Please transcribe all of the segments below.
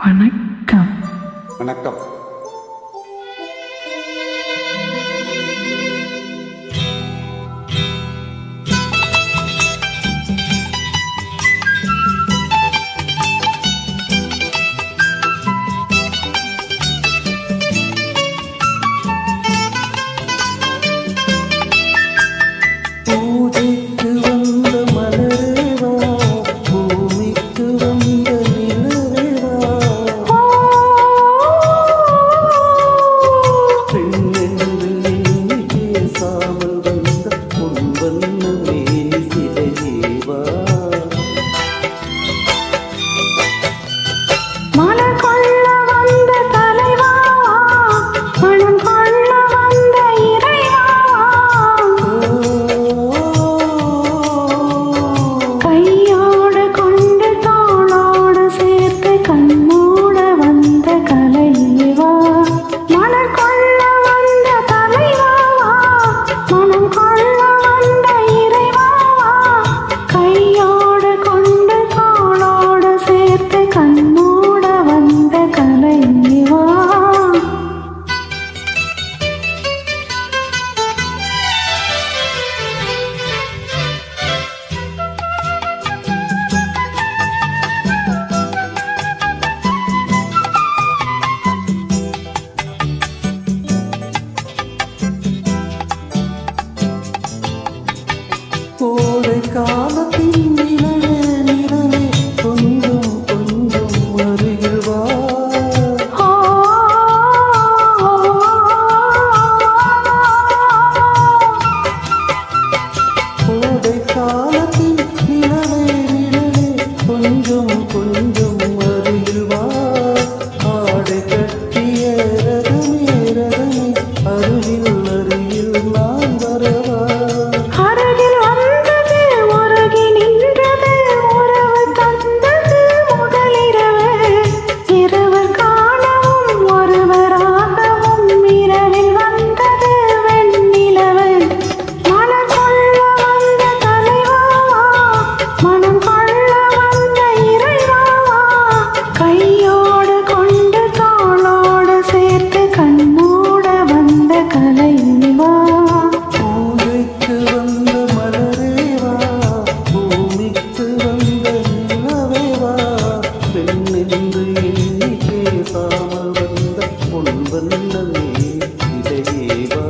வணக்கம். வணக்கம். பூஜைக்கு வந்த மலரேவா, பூமிக்கு வந்த நிலவேவா, பெண்ணென்று எண்ணி பேசாமல் வந்த பொன் வண்ண மேனி சிலையேவா, மலர் கொள்ள வந்த தலைவா, மனம் கொள்ள வந்த இறைவா, கையோடு கொண்டு தோளோடு சேர்த்து கண்ணோட வந்த கலைவா, மலர் கொள்ள வந்த தலைவா, மனம் கொள்ள வந்த இறைவா, கையோடு கொண்டு தோளோடு சேர்த்து கண்ணோட வந்த கலைவா. கோடை காலத்தின் நிழலே நிழலே கொஞ்சம் கொஞ்சம் அருகில் வா, கோடை காலத்தின் நிழலே நிழலே கொஞ்சம் கொஞ்சம் அருகில் வா, ஆடை கட்டிய ரதமே ரதமே அருகில் அருகில் நான் வரவா, அருகில் வந்தது உருகி நின்றது உறவு தந்தது முதலிரவு, இருவர் காணவும் ஒருவராகவும் இரவில் வந்தது வெண்ணிலவு, மலர் கொள்ள வந்த தலைவா, மனம் கொள்ள வந்த இறைவா, கையோடு கொண்டு தோளோடு சேர்த்து கண்ணோட வந்த கலைவா. பூஜைக்கு வந்த மலரேவா, பூமிக்கு வந்த நிலவேவா, பெண்ணென்று எண்ணி பேசாமல் வந்த பொன் வண்ணமே இதையேவா,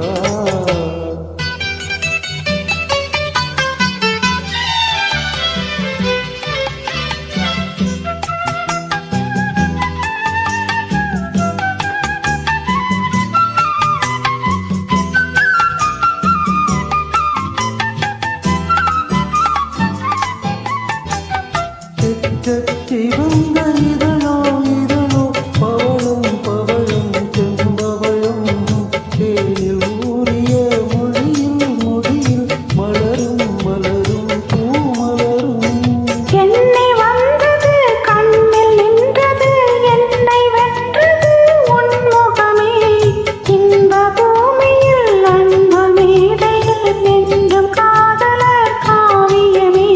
தெற்கத்தி வந்த இதழோ இதழோ பவளும் பவளும் செம்பவளும், தேனில் ஊறிய மொழியில் மொழியில் மலரும் மலரும் பூமலரும், என்னை வந்தது கண்ணில் நின்றது என்னை வென்றது உன் முகமே, இன்ப பூமியில் அன்பு மேடையில் என்றும் காதலர் காவியமே,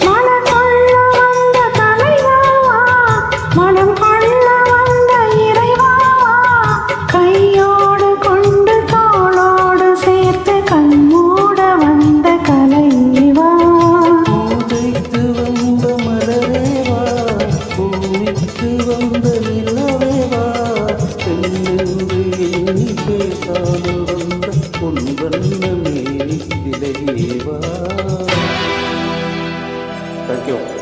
மலர் கொள்ள வந்த தலைவா, மனம் கொள்ள வந்த இறைவா, கையோடு கொண்டு தோளோடு சேர்த்து கண்ணோட வந்த கலைவா. பூஜைக்கு வந்த மலரேவா, பூமிக்கு வந்த நிலவேவா, பெண்ணென்று எண்ணி பேசாமல் வந்த பொன் வண்ண மேனி சிலையேவா. Thank you.